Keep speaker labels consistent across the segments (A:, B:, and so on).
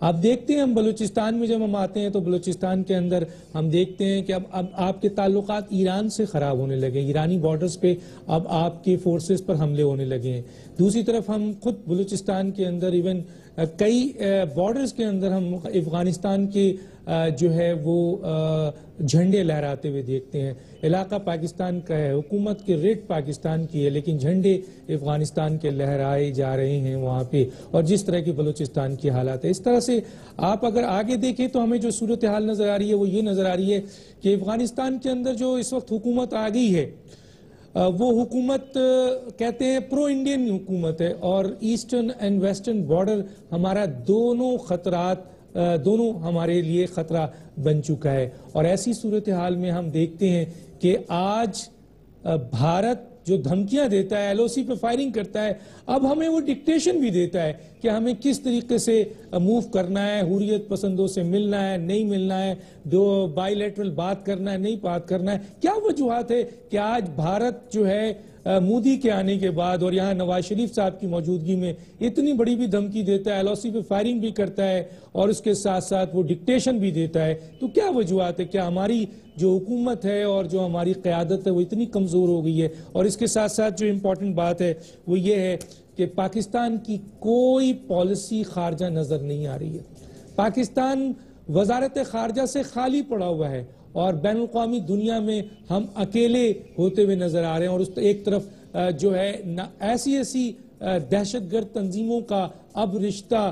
A: आप देखते हैं हम बलूचिस्तान में जब हम आते हैं तो बलूचिस्तान के अंदर हम देखते हैं कि अब आपके ताल्लुकात ईरान से खराब होने लगे, ईरानी बॉर्डर्स पे अब आपके फोर्सेस पर हमले होने लगे हैं। दूसरी तरफ हम खुद बलूचिस्तान के अंदर इवन कई बॉर्डर्स के अंदर हम अफगानिस्तान के जो है वो झंडे लहराते हुए देखते हैं। इलाका पाकिस्तान का है, हुकूमत की रेट पाकिस्तान की है, लेकिन झंडे अफगानिस्तान के लहराए जा रहे हैं वहाँ पे। और जिस तरह की बलूचिस्तान की हालात है, इस तरह से आप अगर आगे देखें तो हमें जो सूरत हाल नजर आ रही है वो ये नजर आ रही है कि अफगानिस्तान के अंदर जो इस वक्त हुकूमत आ गई है वो हुकूमत कहते हैं प्रो इंडियन हुकूमत है, और ईस्टर्न एंड वेस्टर्न बॉर्डर हमारा दोनों हमारे लिए खतरा बन चुका है। और ऐसी सूरत हाल में हम देखते हैं कि आज भारत जो धमकियां देता है, एलओसी पे फायरिंग करता है, अब हमें वो डिक्टेशन भी देता है कि हमें किस तरीके से मूव करना है, हुर्रियत पसंदों से मिलना है, नहीं मिलना है, दो बायलैटरल बात करना है, नहीं बात करना है। क्या वजूहत है कि आज भारत जो है मोदी के आने के बाद और यहाँ नवाज शरीफ साहब की मौजूदगी में इतनी बड़ी भी धमकी देता है, एलओसी पे फायरिंग भी करता है और उसके साथ साथ वो डिक्टेशन भी देता है? तो क्या वजूहत है? क्या हमारी जो हुकूमत है और जो हमारी क़यादत है वो इतनी कमज़ोर हो गई है? और इसके साथ साथ जो इम्पोर्टेंट बात है वो ये है कि पाकिस्तान की कोई पॉलिसी खारजा नज़र नहीं आ रही है। पाकिस्तान वजारत खारजा से खाली पड़ा हुआ है और बैनुल-अक़वामी दुनिया में हम अकेले होते हुए नजर आ रहे हैं। और उस एक तरफ जो है ऐसी दहशतगर्द तंजीमों का अब रिश्ता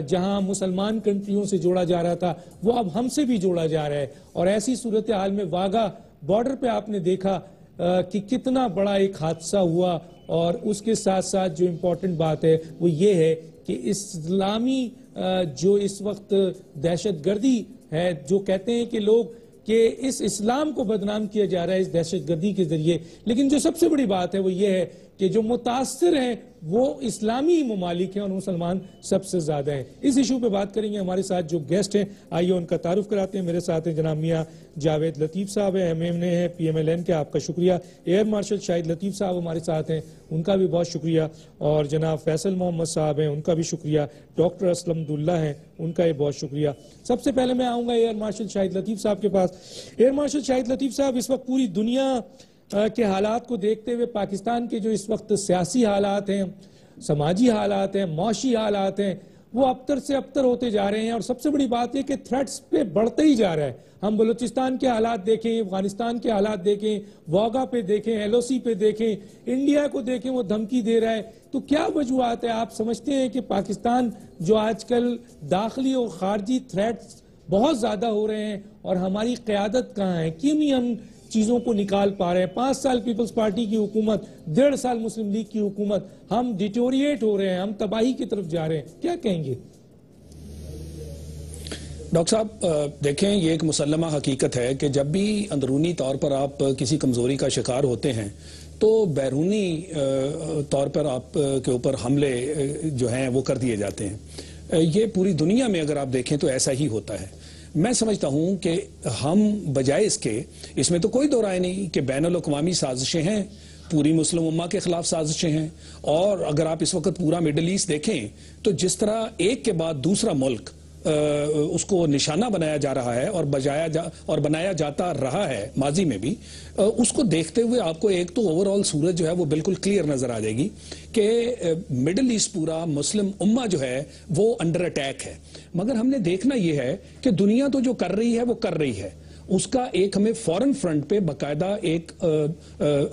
A: जहां मुसलमान कंट्रियों से जोड़ा जा रहा था वो अब हमसे भी जोड़ा जा रहा है। और ऐसी सूरत हाल में वाघा बॉर्डर पे आपने देखा कि कितना बड़ा एक हादसा हुआ। और उसके साथ साथ जो इम्पोर्टेंट बात है वो ये है कि इस्लामी जो इस वक्त दहशतगर्दी है, जो कहते हैं कि लोग कि इस इस्लाम को बदनाम किया जा रहा है इस दहशतगर्दी के जरिए, लेकिन जो सबसे बड़ी बात है वो ये है कि जो मुतासिर हैं वो इस्लामी ममालिक हैं और मुसलमान सबसे ज्यादा हैं। इस इशू पे बात करेंगे। हमारे साथ जो गेस्ट हैं आइए उनका तारुफ कराते हैं। मेरे साथ हैं जनाब मियाँ जावेद लतीफ़ साहब है, एमएम है PMLN के, आपका शुक्रिया। एयर मार्शल शाहिद लतीफ़ साहब हमारे साथ हैं, उनका भी बहुत शुक्रिया। और जनाब फैसल मोहम्मद साहब हैं, उनका भी शुक्रिया। डॉक्टर असलम दुल्ला हैं, उनका भी बहुत शुक्रिया। सबसे पहले मैं आऊँगा एयर मार्शल शाहिद लतीफ़ साहब के पास। एयर मार्शल शाहिद लतीफ़ साहब, इस वक्त पूरी दुनिया के हालात को देखते हुए पाकिस्तान के जो इस वक्त सियासी हालात हैं, समाजी हालात हैं, मौशी हालात हैं, वो अबतर से अबतर होते जा रहे हैं। और सबसे बड़ी बात यह कि थ्रेट्स पे बढ़ते ही जा रहा है। हम बलूचिस्तान के हालात देखें, अफगानिस्तान के हालात देखें, वाघा पे देखें, एलओसी पे देखें, इंडिया को देखें, वो धमकी दे रहा है। तो क्या वजूहत है? आप समझते हैं कि पाकिस्तान जो आजकल दाखिली और खारजी थ्रेट्स बहुत ज्यादा हो रहे हैं और हमारी क़यादत कहाँ है? क्यों नहीं हम चीजों को निकाल पा रहे हैं? 5 साल पीपल्स पार्टी की हुकूमत, 1.5 साल मुस्लिम लीग की हुकूमत, हम डिटोरिएट हो रहे हैं, हम तबाही की तरफ जा रहे हैं। क्या कहेंगे
B: डॉक्टर साहब? देखें, ये एक मुसल्लमा हकीकत है कि जब भी अंदरूनी तौर पर आप किसी कमजोरी का शिकार होते हैं तो बैरूनी तौर पर आप के ऊपर हमले जो हैं वो कर दिए जाते हैं। ये पूरी दुनिया में अगर आप देखें तो ऐसा ही होता है। मैं समझता हूं कि हम बजाय इसमें तो कोई दो राय नहीं कि बैनुल-अक़वामी साजिशें हैं, पूरी मुस्लिम उम्मा के खिलाफ साजिशें हैं। और अगर आप इस वक्त पूरा मिडल ईस्ट देखें तो जिस तरह एक के बाद दूसरा मुल्क उसको निशाना बनाया जा रहा है और बनाया जाता रहा है माजी में भी, उसको देखते हुए आपको एक तो ओवरऑल सूरत जो है वो बिल्कुल क्लियर नजर आ जाएगी कि मिडिल ईस्ट पूरा मुस्लिम उम्मा जो है वो अंडर अटैक है। मगर हमने देखना यह है कि दुनिया तो जो कर रही है वो कर रही है, उसका एक हमें फॉरेन फ्रंट पे बाकायदा एक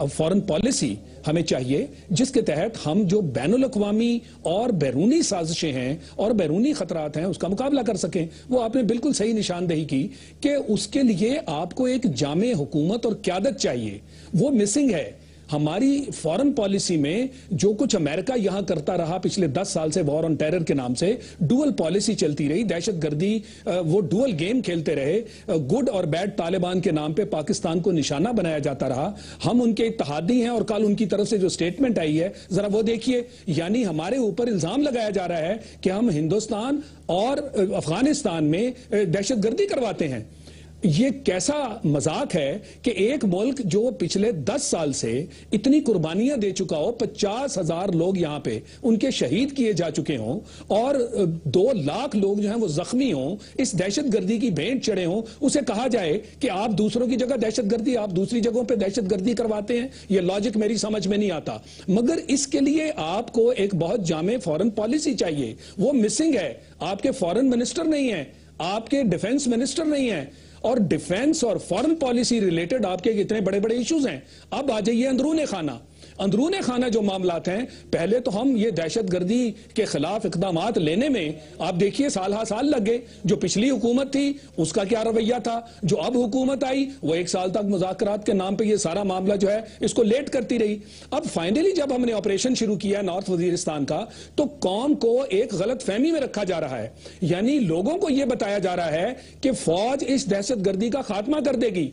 B: फॉरेन पॉलिसी हमें चाहिए जिसके तहत हम जो बैनुल-अक़वामी और बैरूनी साजिशें हैं और बैरूनी खतरात हैं उसका मुकाबला कर सकें। वो आपने बिल्कुल सही निशानदेही की कि उसके लिए आपको एक जामे हुकूमत और क़यादत चाहिए, वो मिसिंग है। हमारी फॉरेन पॉलिसी में जो कुछ अमेरिका यहां करता रहा पिछले 10 साल से वॉर ऑन टेरर के नाम से, डुअल पॉलिसी चलती रही, दहशतगर्दी, वो डुअल गेम खेलते रहे, गुड और बैड तालिबान के नाम पे पाकिस्तान को निशाना बनाया जाता रहा। हम उनके इत्तेहादी हैं और कल उनकी तरफ से जो स्टेटमेंट आई है जरा वो देखिए। यानी हमारे ऊपर इल्जाम लगाया जा रहा है कि हम हिंदुस्तान और अफगानिस्तान में दहशतगर्दी करवाते हैं। ये कैसा मजाक है कि एक मुल्क जो पिछले 10 साल से इतनी कुर्बानियां दे चुका हो, 50,000 लोग यहां पे उनके शहीद किए जा चुके हों और 2 लाख लोग जो हैं वो जख्मी हों, इस दहशतगर्दी की भेंट चढ़े हों, उसे कहा जाए कि आप दूसरों की जगह दहशतगर्दी, आप दूसरी जगहों पे दहशतगर्दी करवाते हैं। ये लॉजिक मेरी समझ में नहीं आता। मगर इसके लिए आपको एक बहुत जामे फॉरेन पॉलिसी चाहिए, वो मिसिंग है। आपके फॉरेन मिनिस्टर नहीं है, आपके डिफेंस मिनिस्टर नहीं है, और डिफेंस और फॉरेन पॉलिसी रिलेटेड आपके इतने बड़े बड़े इश्यूज हैं। अब आ जाइए अंदरूने खाना। अंदरूने खाना जो मामलात हैं, पहले तो हम ये दहशतगर्दी के खिलाफ इकदामात लेने में आप देखिए साल लग गए। जो पिछली हुकूमत थी उसका क्या रवैया था, जो अब हुकूमत आई वो 1 साल तक मुज़ाकरात के नाम पे ये सारा मामला जो है इसको लेट करती रही। अब फाइनली जब हमने ऑपरेशन शुरू किया नॉर्थ वजीरिस्तान का, तो कौम को एक गलत फहमी में रखा जा रहा है। यानी लोगों को यह बताया जा रहा है कि फौज इस दहशतगर्दी का खात्मा कर देगी।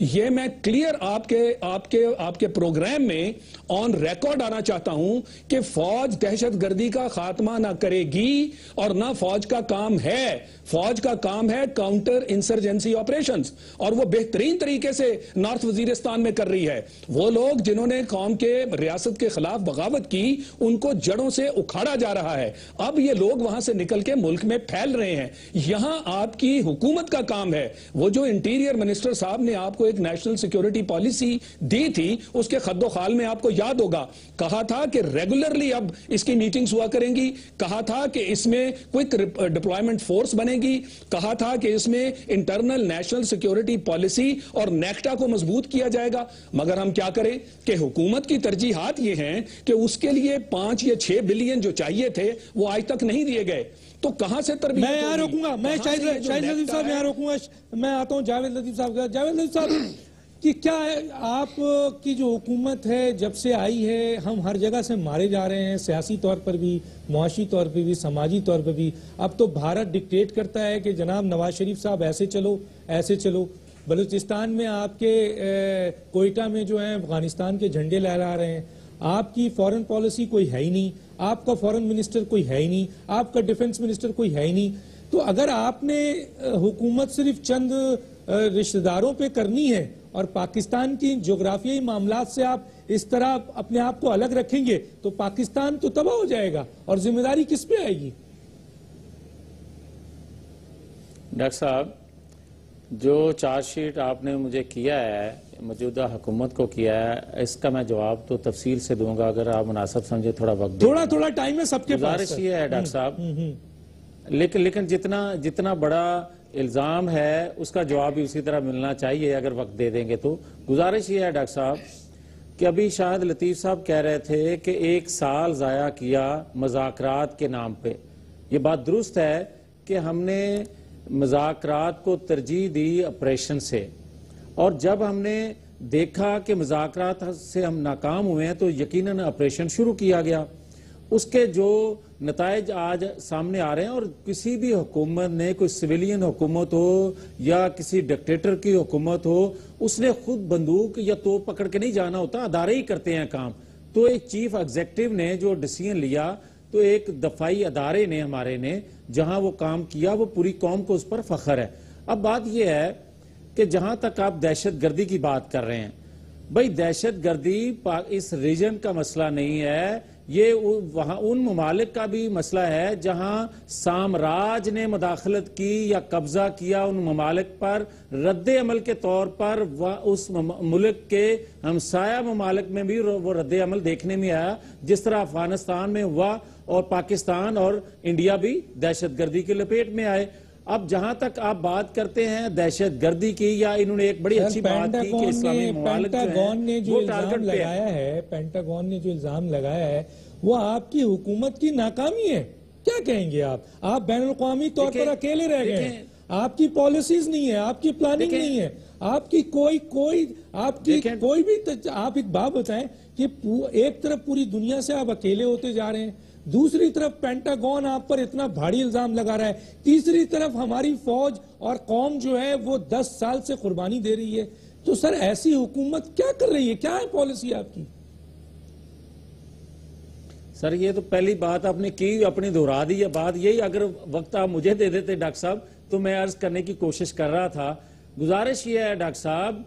B: ये मैं क्लियर आपके प्रोग्राम में ऑन रिकॉर्ड आना चाहता हूं कि फौज दहशतगर्दी का खात्मा ना करेगी और ना फौज का काम है। फौज का काम है काउंटर इंसर्जेंसी ऑपरेशंस, और वो बेहतरीन तरीके से नॉर्थ वजीरिस्तान में कर रही है। वो लोग जिन्होंने कौम के रियासत के खिलाफ बगावत की, उनको जड़ों से उखाड़ा जा रहा है। अब ये लोग वहां से निकल के मुल्क में फैल रहे हैं। यहां आपकी हुकूमत का काम है। वो जो इंटीरियर मिनिस्टर साहब ने आपको एक नेशनल सिक्योरिटी पॉलिसी दी थी, उसके खद्दो खाल में आपको याद होगा, कहा था कि रेगुलरली अब इसकी मीटिंग्स हुआ करेंगी, कहा था कि इसमें क्विक डिप्लॉयमेंट फोर्स बनेगी, कहा था कि इसमें इंटरनल नेशनल सिक्योरिटी पॉलिसी और नेक्टा को मजबूत किया जाएगा। मगर हम क्या करें कि हुकूमत की तरजीहात ये हैं कि उसके लिए 5 या 6 बिलियन जो चाहिए थे वो आज तक नहीं दिए गए। तो कहां से तरबियत?
A: मैं यहाँ रोकूंगा, मैं शाहिद लतीफ साहब यहाँ रोकूंगा। मैं आता हूँ जावेद लतीफ साहब। जावेद लतीफ साहब कि क्या है, आपकी जो हुकूमत है जब से आई है, हम हर जगह से मारे जा रहे हैं, सियासी तौर पर भी, मुआशी तौर पर भी, समाजी तौर पर भी। अब तो भारत डिक्टेट करता है कि जनाब नवाज शरीफ साहब ऐसे चलो ऐसे चलो। बलूचिस्तान में आपके कोयटा में जो है अफगानिस्तान के झंडे लहरा रहे हैं। आपकी फॉरेन पॉलिसी कोई है ही नहीं, आपका फॉरेन मिनिस्टर कोई है ही नहीं, आपका डिफेंस मिनिस्टर कोई है ही नहीं। तो अगर आपने हुकूमत सिर्फ चंद रिश्तेदारों पे करनी है और पाकिस्तान की जोग्राफियाई मामलात से आप इस तरह अपने आप को अलग रखेंगे, तो पाकिस्तान तो तबाह हो जाएगा और जिम्मेदारी किस पे आएगी?
C: डॉक्टर साहब, जो चार्जशीट आपने मुझे किया है, मौजूदा हुकूमत को किया है, इसका मैं जवाब तो तफसील से दूंगा अगर आप मुनासिब समझे। थोड़ा वक्त,
A: थोड़ा टाइम है सबके पास।
C: गुजारिश ये है डॉक्टर साहब, लेकिन जितना बड़ा इल्जाम है उसका जवाब भी उसी तरह मिलना चाहिए अगर वक्त दे देंगे तो। गुजारिश ये है डॉक्टर साहब कि अभी शाहिद लतीफ साहब कह रहे थे कि 1 साल जाया किया मुज़ाकरात के नाम पे। ये बात दुरुस्त है कि हमने मुज़ाकरात को तरजीह दी ऑपरेशन से, और जब हमने देखा कि मुज़ाकरात से हम नाकाम हुए हैं तो यकीनन ऑपरेशन शुरू किया गया। उसके जो नताइज आज सामने आ रहे हैं, और किसी भी हुकूमत ने, कोई सिविलियन हुकूमत हो या किसी डिक्टेटर की हुकूमत हो, उसने खुद बंदूक या तोप पकड़ के नहीं जाना होता, अदारे ही करते हैं काम। तो एक चीफ एग्जीक्यूटिव ने जो डिसीजन लिया, तो एक दफाई अदारे ने हमारे ने जहां वो काम किया, वो पूरी कौम को उस पर फख्र है। अब बात यह है कि जहां तक आप दहशतगर्दी की बात कर रहे हैं, भाई दहशतगर्दी इस रीजन का मसला नहीं है, ये वहां उन ममालिक का भी मसला है जहां साम्राज्य ने मुदाखलत की या कब्जा किया उन ममालिक पर। रद्द अमल के तौर पर उस मुल्क के हमसाया ममालिक में भी वो रद्द अमल देखने में आया, जिस तरह अफगानिस्तान में हुआ, और पाकिस्तान और इंडिया भी दहशतगर्दी की लपेट में आए। अब जहां तक आप बात करते हैं दहशतगर्दी की, या इन्होंने एक बड़ी अच्छी बात की कि इस्लामी ममालिक
A: ने जो इल्जाम लगाया है, पेंटागन ने जो इल्जाम लगाया है वो आपकी हुकूमत की नाकामी है। क्या कहेंगे आप बैनुल-अक़वामी तौर पर अकेले रह गए हैं। आपकी पॉलिसीज नहीं है, आपकी प्लानिंग नहीं है, आपकी कोई भी आप एक बात बताएं कि एक तरफ पूरी दुनिया से आप अकेले होते जा रहे हैं, दूसरी तरफ पेंटागन आप पर इतना भारी इल्जाम लगा रहा है, तीसरी तरफ हमारी फौज और कौम जो है वो 10 साल से कुर्बानी दे रही है। तो सर ऐसी हुकूमत क्या कर रही है, क्या है पॉलिसी आपकी?
C: सर ये तो पहली बात आपने की, अपनी दोहरा दी है बात। यही अगर वक्त आप मुझे दे देते डॉक्टर साहब, तो मैं अर्ज करने की कोशिश कर रहा था। गुजारिश ये है डॉक्टर साहब,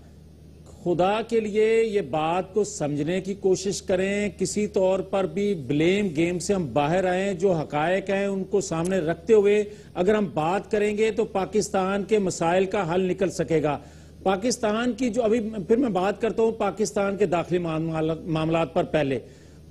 C: खुदा के लिए ये बात को समझने की कोशिश करें, किसी तौर पर भी ब्लेम गेम से हम बाहर आए, जो हकायक हैं उनको सामने रखते हुए अगर हम बात करेंगे तो पाकिस्तान के मसाइल का हल निकल सकेगा। पाकिस्तान की जो अभी फिर मैं बात करता हूं पाकिस्तान के दाखिली मामलात पर। पहले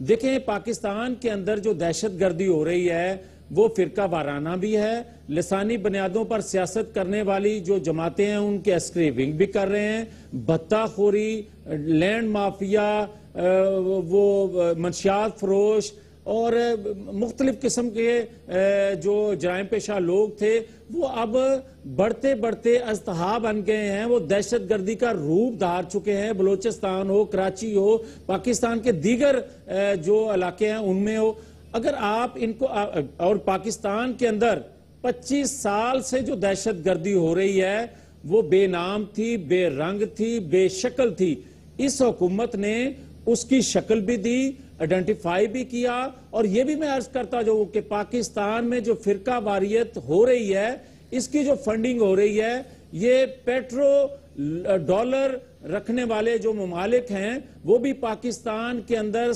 C: देखें, पाकिस्तान के अंदर जो दहशतगर्दी हो रही है वो फिरका वाराना भी है, लिसानी बुनियादों पर सियासत करने वाली जो जमातें हैं उनके अस्करी विंग भी कर रहे हैं, भत्ताखोरी, लैंड माफिया, वो मंशियात फरोश और मुख्तलिफ किस्म के जो जराइम पेशा लोग थे वो अब बढ़ते बढ़ते अस्तहा बन गए हैं, वो दहशतगर्दी का रूप धार चुके हैं। बलोचिस्तान हो, कराची हो, पाकिस्तान के दीगर जो इलाके हैं उनमें हो, अगर आप इनको और पाकिस्तान के अंदर 25 साल से जो दहशतगर्दी हो रही है वो बेनाम थी, बेरंग थी, बेशक्ल थी। इस हुकूमत ने उसकी शक्ल भी दी, आइडेंटिफाई भी किया। और ये भी मैं अर्ज करता जाऊं कि पाकिस्तान में जो फिरका वारियत हो रही है, इसकी जो फंडिंग हो रही है, ये पेट्रो डॉलर रखने वाले जो ममालिक हैं वो भी पाकिस्तान के अंदर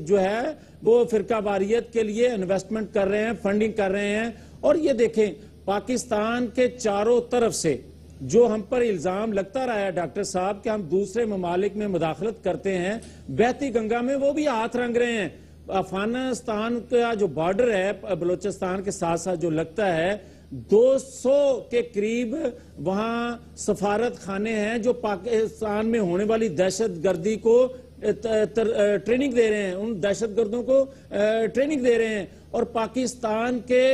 C: जो है वो फिरका वारियत के लिए इन्वेस्टमेंट कर रहे हैं, फंडिंग कर रहे हैं। और ये देखें, पाकिस्तान के चारों तरफ से जो हम पर इल्जाम लगता रहा है डॉक्टर साहब कि हम दूसरे ममालिक में मुदाखलत करते हैं, बहती गंगा में वो भी हाथ रंग रहे हैं। अफगानिस्तान का जो बॉर्डर है बलोचिस्तान के साथ साथ जो लगता है, 200 के करीब वहां सफारत खाने हैं जो पाकिस्तान में होने वाली दहशतगर्दी को ट्रेनिंग दे रहे हैं, उन दहशतगर्दों को ट्रेनिंग दे रहे हैं। और पाकिस्तान के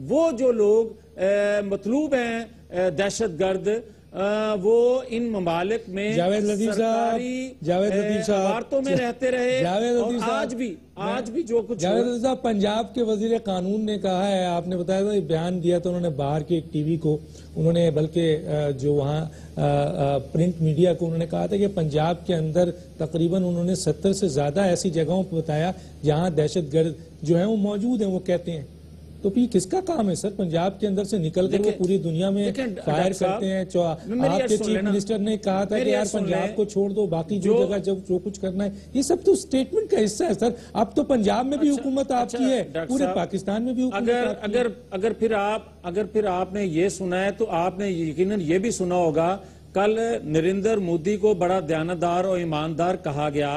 C: वो जो लोग मतलूब हैं दहशतगर्द, वो इन ममालिक में
A: जावेद लतीफ साहब
C: वार्तों में रहते रहे। और आज भी जो कुछ
A: जावेद लतीफ साहब, पंजाब के वजीर कानून ने कहा है, आपने बताया था बयान दिया तो उन्होंने बाहर के एक टीवी को, उन्होंने बल्कि जो वहाँ प्रिंट मीडिया को उन्होंने कहा था कि पंजाब के अंदर तकरीबन उन्होंने 70 से ज्यादा ऐसी जगहों पर बताया जहाँ दहशतगर्द जो है वो मौजूद है। वो कहते हैं तो फिर किसका काम है सर पंजाब के अंदर से निकल कर वो पूरी दुनिया में फायर करते हैं? आपके चीफ मिनिस्टर ने कहा था कि यार पंजाब को छोड़ दो, बाकी जो जगह जो कुछ करना है, ये सब तो स्टेटमेंट का हिस्सा है सर। अब तो पंजाब में भी हुकूमत आपकी है, पूरे पाकिस्तान में भी हुकूमत।
C: अगर फिर आपने ये सुना है तो आपने यकीनन ये भी सुना होगा, कल नरेंद्र मोदी को बड़ा दयानतदार और ईमानदार कहा गया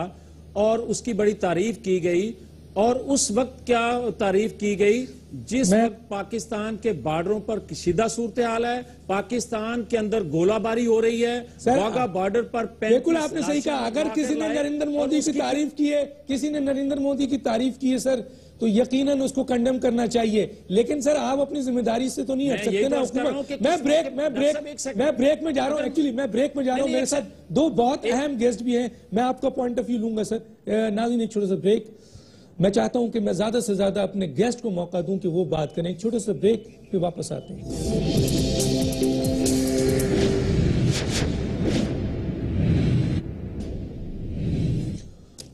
C: और उसकी बड़ी तारीफ की गई। और उस वक्त क्या तारीफ की गई जिस वक्त पाकिस्तान के बॉर्डरों पर कशीदा सूरत हाल है, पाकिस्तान के अंदर गोलाबारी हो रही है, वाघा बॉर्डर पर।
A: बिल्कुल आपने सही कहा। अगर किसी ने नरेंद्र मोदी की तारीफ की है, किसी ने नरेंद्र मोदी की तारीफ की है सर, तो यकीनन उसको कंडेम करना चाहिए। लेकिन सर आप अपनी जिम्मेदारी से तो नहीं हट सकते ना हुकूमत। मैं ब्रेक में जा रहा हूँ, एक्चुअली मैं ब्रेक में जा रहा हूँ, मेरे साथ दो बहुत अहम गेस्ट भी हैं, मैं आपका पॉइंट ऑफ व्यू लूंगा सर। नाज़रीन एक छोटा सा ब्रेक, मैं चाहता हूं कि मैं ज्यादा से ज्यादा अपने गेस्ट को मौका दूं कि वो बात करें। एक छोटे से ब्रेक पे वापस आते हैं।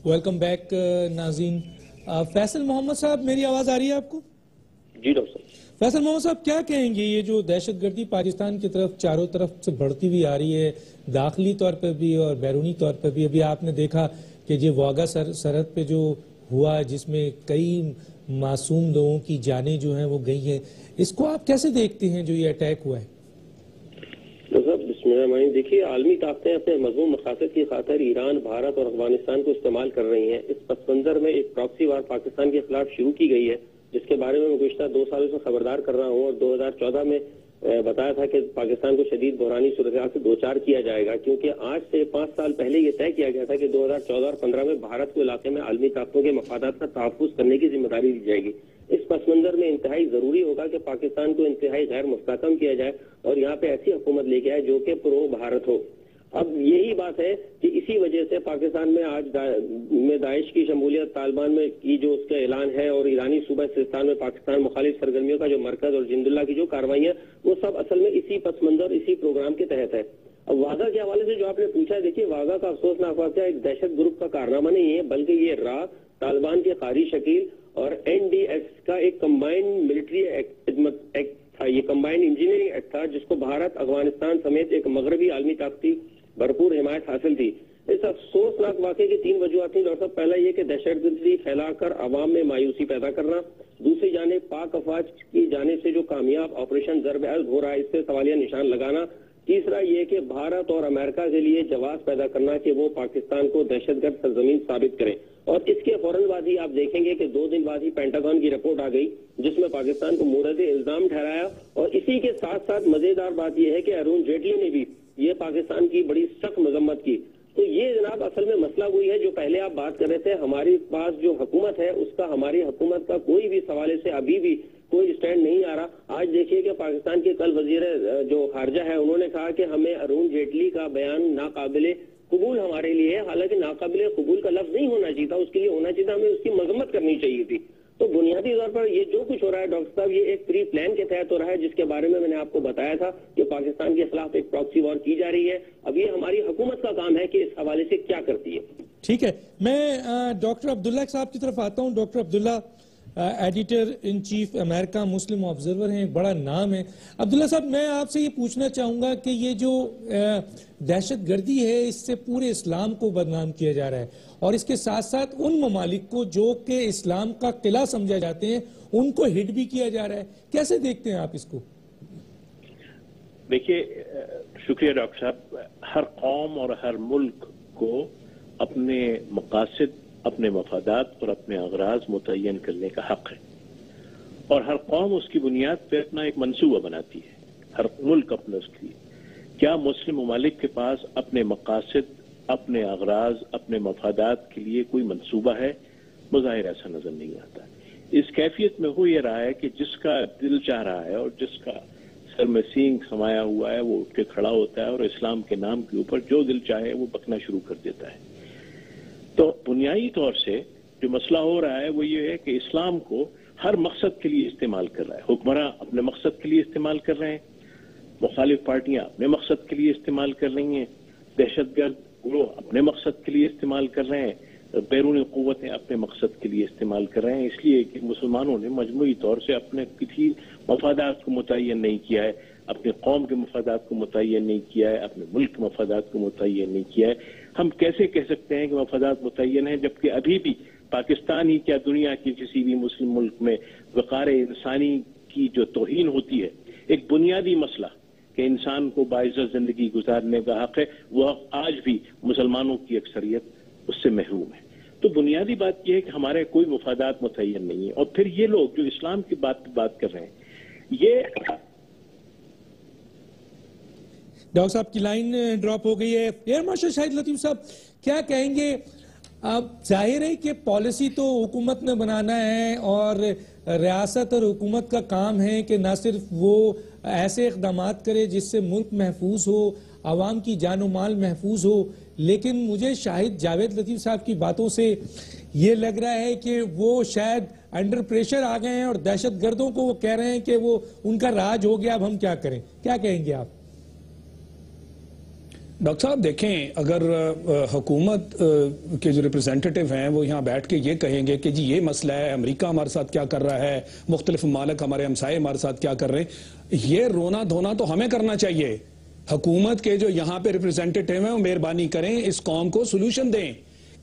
A: वेलकम बैक नाज़रीन। फैसल मोहम्मद साहब, मेरी आवाज आ रही है आपको?
D: जी डॉक्टर साहब।
A: फैसल मोहम्मद साहब, क्या कहेंगे ये जो दहशतगर्दी पाकिस्तान की तरफ चारों तरफ से बढ़ती हुई आ रही है, दाखिली तौर पर भी और बैरूनी तौर पर भी? अभी आपने देखा कि जो वाघा सरहद पे जो हुआ जिसमें कई मासूम लोगों की जानें जो हैं वो गई हैं, इसको आप कैसे देखते हैं जो ये अटैक हुआ है?
D: तो साहब बिस्मिल्लाह, देखिए आलमी ताकतें अपने मज़मून मकासद की खातिर ईरान, भारत और अफगानिस्तान को इस्तेमाल कर रही हैं। इस पस मंजर में एक प्रॉक्सी वार पाकिस्तान के खिलाफ शुरू की गई है, जिसके बारे में मैं गुज़श्ता 2 सालों से खबरदार कर रहा हूँ और 2014 में बताया था कि पाकिस्तान को शदीद बहरानी सूरत से दो चार किया जाएगा, क्योंकि आज से 5 साल पहले ये तय किया गया था कि 2014 और 15 में भारत को इलाके में आलमी ताकतों के मफादात का तहफ़्फ़ुज़ करने की जिम्मेदारी दी जाएगी। इस पस मंजर में इंतहाई जरूरी होगा कि पाकिस्तान को इंतहाई गैर मुस्तहकम किया जाए और यहाँ पे ऐसी हुकूमत लेके आए जो कि प्रो भारत हो। अब यही बात है कि इसी वजह से पाकिस्तान में आज में दाइश की शमूलियत, तालिबान में की जो उसका ऐलान है और ईरानी सूबा सिस्तान में पाकिस्तान मुखालिफ सरगर्मियों का जो मरकज और जिंदुल्ला की जो कार्रवाइयां, वो सब असल में इसी पस मंजर, इसी प्रोग्राम के तहत है। अब वाघा के हवाले से जो आपने पूछा है, देखिए वाघा का अफसोसनाक वाक़या एक दहशत ग्रुप का कारनामा नहीं है, बल्कि ये रा तालिबान के कारी शकील और NDS का एक कंबाइंड मिलिट्री एक्ट था, ये कंबाइंड इंजीनियरिंग एक्ट था, जिसको भारत, अफगानिस्तान समेत एक मगरबी आलमी ताकत की भरपूर हिमायत हासिल थी। इस अफसोसनाक वाकये की 3 वजूहत थी डॉक्टर साहब। पहला ये कि दहशतगर्दी फैलाकर आवाम में मायूसी पैदा करना, दूसरी जानिब पाक अफवाज की जानिब से जो कामयाब ऑपरेशन ज़र्ब-ए-अज़्ब हो रहा है, इससे सवालिया निशान लगाना, तीसरा ये कि भारत और अमेरिका के लिए जवाब पैदा करना कि वो पाकिस्तान को दहशतगर्द सरजमीन साबित करें। और इसके फौरन बाद ही आप देखेंगे कि 2 दिन बाद ही पेंटागन की रिपोर्ट आ गई, जिसमें पाकिस्तान को मुरद इल्जाम ठहराया। और इसी के साथ साथ मजेदार बात यह है कि अरुण जेटली ने भी ये पाकिस्तान की बड़ी सख्त मजम्मत की। तो ये जनाब असल में मसला वही है जो पहले आप बात कर रहे थे, हमारे पास जो हुकूमत है उसका, हमारी हुकूमत का कोई भी सवाल से अभी भी कोई स्टैंड नहीं आ रहा। आज देखिए कि पाकिस्तान के कल वजीर जो खारजा है, उन्होंने कहा कि हमें अरुण जेटली का बयान नाकाबिले कबूल हमारे लिए है। हालांकि नाकाबिले कबूल का लफ्ज नहीं होना चाहिए था, उसके लिए होना चाहिए था हमें उसकी मजम्मत करनी चाहिए थी। तो बुनियादी तौर पर ये जो कुछ हो रहा है डॉक्टर साहब, ये एक प्री प्लान के तहत हो रहा है, जिसके बारे में मैंने आपको बताया था कि पाकिस्तान के खिलाफ एक प्रॉक्सी वॉर की जा रही है। अब ये हमारी हुकूमत का काम है कि इस हवाले से क्या करती है।
A: ठीक है, मैं डॉक्टर अब्दुल्ला साहब की तरफ आता हूं। Doctor Abdullah editor in chief America Muslim observer हैं, एक बड़ा नाम है। अब्दुल्ला साहब, मैं आपसे ये पूछना चाहूंगा कि ये जो दहशतगर्दी है, इससे पूरे इस्लाम को बदनाम किया जा रहा है और इसके साथ साथ उन ममालिक को जो कि इस्लाम का किला समझे जाते हैं, उनको हिट भी किया जा रहा है। कैसे देखते हैं आप इसको?
E: देखिए, शुक्रिया डॉक्टर साहब। हर कौम और हर मुल्क को अपने मकासद, अपने मफादात और अपने अगराज मुतय्यन करने का हक है और हर कौम उसकी बुनियाद पर अपना एक मंसूबा बनाती है। हर मुल्क अपना उसके लिए, क्या मुस्लिम ममालिक के पास अपने मकासद, अपने अगराज, अपने मफादात के लिए कोई मंसूबा है? मुज़ाहिर ऐसा नजर नहीं आता। इस कैफियत में हो ये रहा है कि जिसका दिल चाह रहा है और जिसका सर में सींग समाया हुआ है, वो उठ के खड़ा होता है और इस्लाम के नाम के ऊपर जो दिल चाहे वो बकना शुरू कर देता है। तो बुनियादी तौर से जो मसला हो रहा है वो ये है कि इस्लाम को हर मकसद के लिए इस्तेमाल कर रहा है। हुक्मरान अपने मकसद के लिए इस्तेमाल कर रहे हैं, मुखालिफ पार्टियां अपने मकसद के लिए इस्तेमाल कर रही हैं, दहशतगर्द गिरोह अपने मकसद के लिए इस्तेमाल कर रहे हैं, बैरूनी क़ुव्वतें अपने मकसद के लिए इस्तेमाल कर रहे हैं। इसलिए कि मुसलमानों ने मजमूई तौर से अपने किसी मफादात को मुतय्यन नहीं किया है, अपने कौम के मफादात को मुतय्यन नहीं किया है, अपने मुल्क के मफादात को मुतय्यन नहीं किया है। हम कैसे कह सकते हैं कि मफादात मुतय्यन है, जबकि अभी भी पाकिस्तान ही क्या दुनिया के किसी भी मुस्लिम मुल्क में वक़ार इंसानी की जो तौहीन होती है, एक बुनियादी मसला कि इंसान को बाइज़्ज़त जिंदगी गुजारने का हक है, वह आज भी मुसलमानों की अक्सरियत उससे महरूम है। तो बुनियादी बात यह है कि हमारे कोई मफादात मुतय्यन नहीं है। और फिर ये लोग जो इस्लाम की बात कर रहे हैं, ये
A: डॉक्टर साहब की लाइन ड्रॉप हो गई है। एयर मार्शल शाहिद लतीफ साहब, क्या कहेंगे? अब जाहिर है कि पॉलिसी तो हुकूमत ने बनाना है और रियासत और हुकूमत का काम है कि ना सिर्फ वो ऐसे इक़दामात करे जिससे मुल्क महफूज हो, आवाम की जान और माल महफूज हो, लेकिन मुझे शाहिद जावेद लतीफ साहब की बातों से ये लग रहा है कि वो शायद अंडर प्रेशर आ गए हैं और दहशतगर्दों को वो कह रहे हैं कि वो उनका राज हो गया, अब हम क्या करें। क्या कहेंगे आप?
B: डॉक्टर साहब देखें, अगर हुकूमत के जो रिप्रेजेंटेटिव हैं वो यहाँ बैठ के ये कहेंगे कि जी ये मसला है, अमेरिका हमारे साथ क्या कर रहा है, मुख्तलिफ ममालिक हमारे हमसाये हमारे साथ क्या कर रहे हैं, ये रोना धोना तो हमें करना चाहिए। हुकूमत के जो यहाँ पे रिप्रेजेंटेटिव हैं वो मेहरबानी करें, इस कौम को सोल्यूशन दें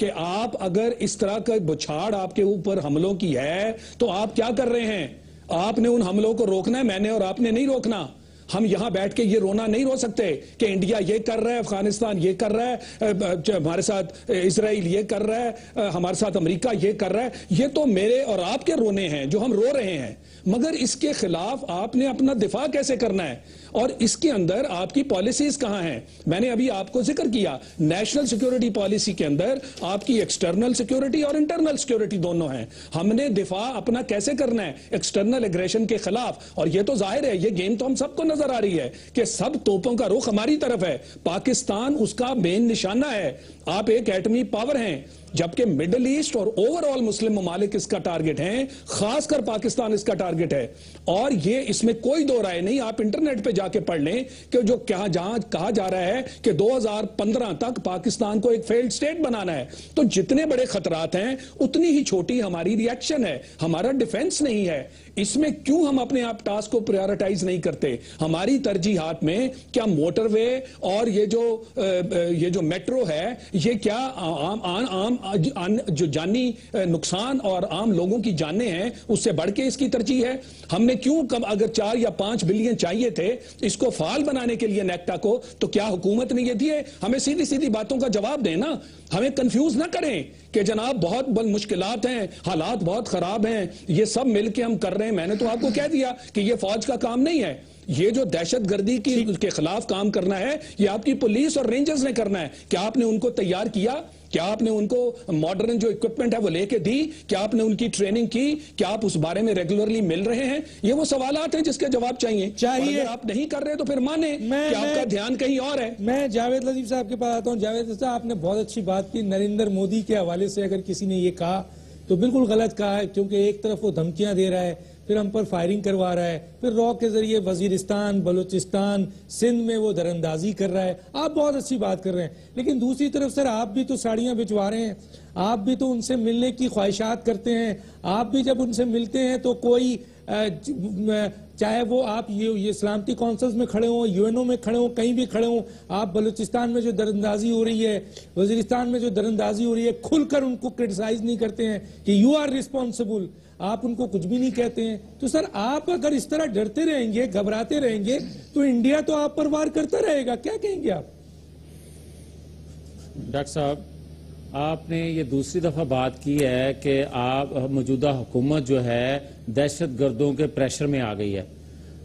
B: कि आप अगर इस तरह का बुछाड़ आपके ऊपर हमलों की है तो आप क्या कर रहे हैं। आपने उन हमलों को रोकना है, मैंने और आपने नहीं रोकना। हम यहां बैठ के ये रोना नहीं रो सकते कि इंडिया ये कर रहा है, अफगानिस्तान ये कर रहा है, हमारे साथ इजराइल ये कर रहा है, हमारे साथ अमेरिका ये कर रहा है। ये तो मेरे और आपके रोने हैं जो हम रो रहे हैं, मगर इसके खिलाफ आपने अपना दिफा कैसे करना है और इसके अंदर आपकी पॉलिसीज कहां हैं। मैंने अभी आपको जिक्र किया, नेशनल सिक्योरिटी पॉलिसी के अंदर आपकी एक्सटर्नल सिक्योरिटी और इंटरनल सिक्योरिटी दोनों हैं। हमने दिफा अपना कैसे करना है एक्सटर्नल एग्रेशन के खिलाफ, और ये तो जाहिर है, ये गेम तो हम सबको नजर आ रही है कि सब तोपों का रुख हमारी तरफ है, पाकिस्तान उसका मेन निशाना है। आप एक एटमी पावर हैं, जबकि मिडिल ईस्ट और ओवरऑल मुस्लिम ममालिक इसका टारगेट हैं, खासकर पाकिस्तान इसका टारगेट है। और ये इसमें कोई दो राय नहीं, आप इंटरनेट पे जाके पढ़ लें कि जो क्या जहां कहा जा रहा है कि 2015 तक पाकिस्तान को एक फेल्ड स्टेट बनाना है। तो जितने बड़े खतरात हैं उतनी ही छोटी हमारी रिएक्शन है, हमारा डिफेंस नहीं है। इसमें क्यों हम अपने आप टास्क को प्रायोरिटाइज नहीं करते? हमारी तरजीहात में क्या मोटरवे और ये जो मेट्रो है, ये क्या आम जो जानी नुकसान और आम लोगों की जानें हैं उससे बढ़ के इसकी तरजीह है? हमने क्यों कम, अगर 4 या 5 बिलियन चाहिए थे इसको फाल बनाने के लिए नेक्टा को, तो क्या हुकूमत ने ये दिए? हमें सीधी सीधी बातों का जवाब देना, हमें कंफ्यूज ना करें कि जनाब बहुत मुश्किलात हैं, हालात बहुत खराब हैं, ये सब मिलके हम कर रहे हैं। मैंने तो आपको कह दिया कि ये फौज का काम नहीं है। ये जो दहशतगर्दी के खिलाफ काम करना है ये आपकी पुलिस और रेंजर्स ने करना है। क्या आपने उनको तैयार किया? क्या आपने उनको मॉडर्न जो इक्विपमेंट है वो लेके दी? क्या आपने उनकी ट्रेनिंग की? क्या आप उस बारे में रेगुलरली मिल रहे हैं? ये वो सवालात हैं जिसके जवाब चाहिए। अगर आप नहीं कर रहे तो फिर माने कि आपका ध्यान कहीं और है।
A: मैं जावेद लतीफ साहब के पास आता हूं। जावेद साहब, आपने बहुत अच्छी बात की। नरेंद्र मोदी के हवाले से अगर किसी ने ये कहा तो बिल्कुल गलत कहा है, क्योंकि एक तरफ वो धमकियां दे रहा है, फिर हम पर फायरिंग करवा रहा है, फिर रॉ के जरिए वजीरिस्तान, बलूचिस्तान, सिंध में वो दरअंदाजी कर रहा है। आप बहुत अच्छी बात कर रहे हैं, लेकिन दूसरी तरफ सर आप भी तो साड़ियां भिजवा रहे हैं, आप भी तो उनसे मिलने की ख्वाहिशात करते हैं। आप भी जब उनसे मिलते हैं तो कोई चाहे वो आप ये सलामती काउंसिल्स में खड़े हों, यूएनओ में खड़े हों, कहीं भी खड़े हों, आप बलूचिस्तान में जो दरअंदाजी हो रही है, वजीरिस्तान में जो दरअंदाजी हो रही है, खुलकर उनको क्रिटिसाइज नहीं करते हैं कि यू आर रिस्पॉन्सिबल, आप उनको कुछ भी नहीं कहते हैं। तो सर आप अगर इस तरह डरते रहेंगे, घबराते रहेंगे, तो इंडिया तो आप पर वार करता रहेगा। क्या कहेंगे आप?
C: डॉक्टर साहब, आपने ये दूसरी दफा बात की है कि आप मौजूदा हुकूमत जो है दहशतगर्दों के प्रेशर में आ गई है।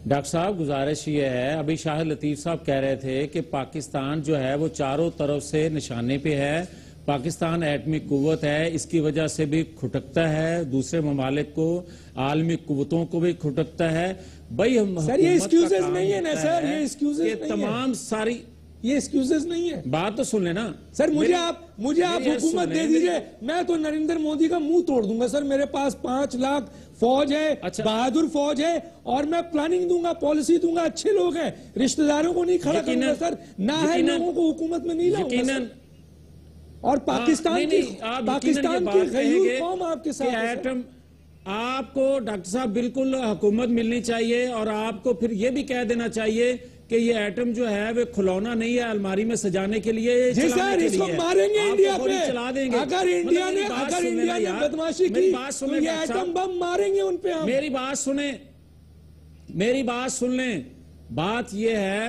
C: डॉक्टर साहब, गुजारिश ये है, अभी शाह लतीफ साहब कह रहे थे कि पाकिस्तान जो है वो चारों तरफ से निशाने पे है, पाकिस्तान एटमी कुव्वत है, इसकी वजह से भी खुटकता है, दूसरे ममालिक को, आलमी कुव्वतों को भी खुटकता है। भाई
A: सर ये एक्सक्यूजेस नहीं है ना सर, ये एक्सक्यूजेस नहीं
C: तमाम सारी
A: ये एक्सक्यूजेस नहीं है।
C: बात तो सुन लेना
A: सर। मुझे आप हुकूमत दे दीजिए, मैं तो नरेंद्र मोदी का मुंह तोड़ दूंगा सर। मेरे पास 5 लाख फौज है, अच्छा, बहादुर फौज है, और मैं प्लानिंग दूंगा, पॉलिसी दूंगा, अच्छे लोग हैं, रिश्तेदारों को नहीं खड़ा करूंगा सर, ना है लोगों को हुकूमत में नहीं लाऊंगा। और पाकिस्तान की गयूर कौम आपके साथ है।
C: आपको डॉक्टर साहब बिल्कुल हुकूमत मिलनी चाहिए, और आपको फिर ये भी कह देना चाहिए कि ये एटम जो है वे खिलौना नहीं है अलमारी में सजाने के लिए।
A: जी सर, इसको मारेंगे इंडिया पे,
C: चला देंगे।
A: अगर इंडिया ने बदमाशी की तो ये एटम बम मारेंगे उन पे हम।
C: मेरी बात सुन लें। बात ये है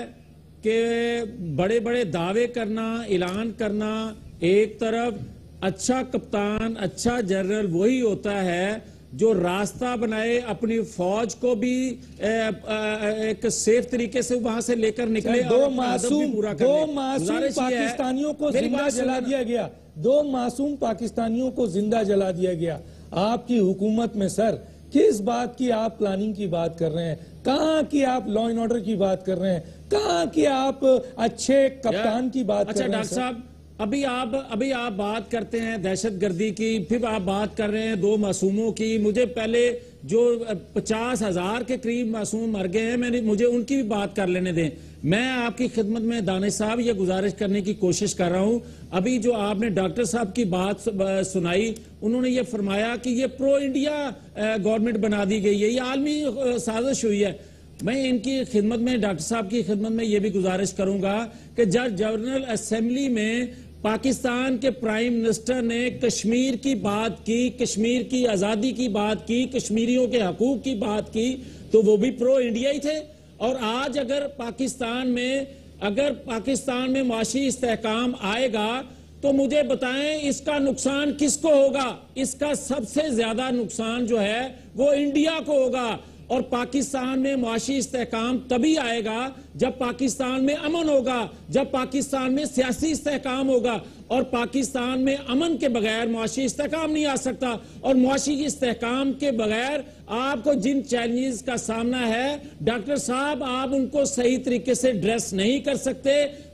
C: कि बड़े बड़े दावे करना, ऐलान करना एक तरफ, अच्छा कप्तान, अच्छा जनरल वही होता है जो रास्ता बनाए, अपनी फौज को भी एक सेफ तरीके से वहां से लेकर निकले।
A: दो मासूम पाकिस्तानियों को जिंदा जला दिया गया, 2 मासूम पाकिस्तानियों को जिंदा जला दिया गया आपकी हुकूमत में। सर किस बात की आप प्लानिंग की बात कर रहे हैं? कहां की आप लॉ एंड ऑर्डर की बात कर रहे हैं? कहां की आप अच्छे कप्तान की बात कर रहे हैं?
C: अच्छा डॉक्टर साहब, अभी आप बात करते हैं दहशतगर्दी की, फिर आप बात कर रहे हैं 2 मासूमों की। मुझे पहले जो 50,000 के करीब मासूम मर गए हैं, मुझे उनकी भी बात कर लेने दें। मैं आपकी खिदमत में दानिश साहब ये गुजारिश करने की कोशिश कर रहा हूं। अभी जो आपने डॉक्टर साहब की बात सुनाई, उन्होंने ये फरमाया कि ये प्रो इंडिया गवर्नमेंट बना दी गई है, ये आलमी साजिश हुई है। मैं इनकी खिदमत में, डॉक्टर साहब की खिदमत में ये भी गुजारिश करूंगा कि जब जनरल असेंबली में पाकिस्तान के प्राइम मिनिस्टर ने कश्मीर की बात की, कश्मीर की आजादी की बात की, कश्मीरियों के हकूक की बात की, तो वो भी प्रो इंडिया ही थे। और आज अगर पाकिस्तान में माशी इस्तेहकाम आएगा तो मुझे बताएं इसका नुकसान किसको होगा? इसका सबसे ज्यादा नुकसान जो है वो इंडिया को होगा। और पाकिस्तान में मुआशी इस्तेहकाम तभी आएगा जब पाकिस्तान में अमन होगा, जब पाकिस्तान में सियासी इस्तेहकाम होगा। और पाकिस्तान में अमन के बगैर मुआशी इस्तेहकाम नहीं आ सकता। और मुआशी इस्तेहकाम के बगैर आपको जिन चैलेंजेस का सामना है डॉक्टर साहब, आप उनको सही तरीके से ड्रेस नहीं कर सकते।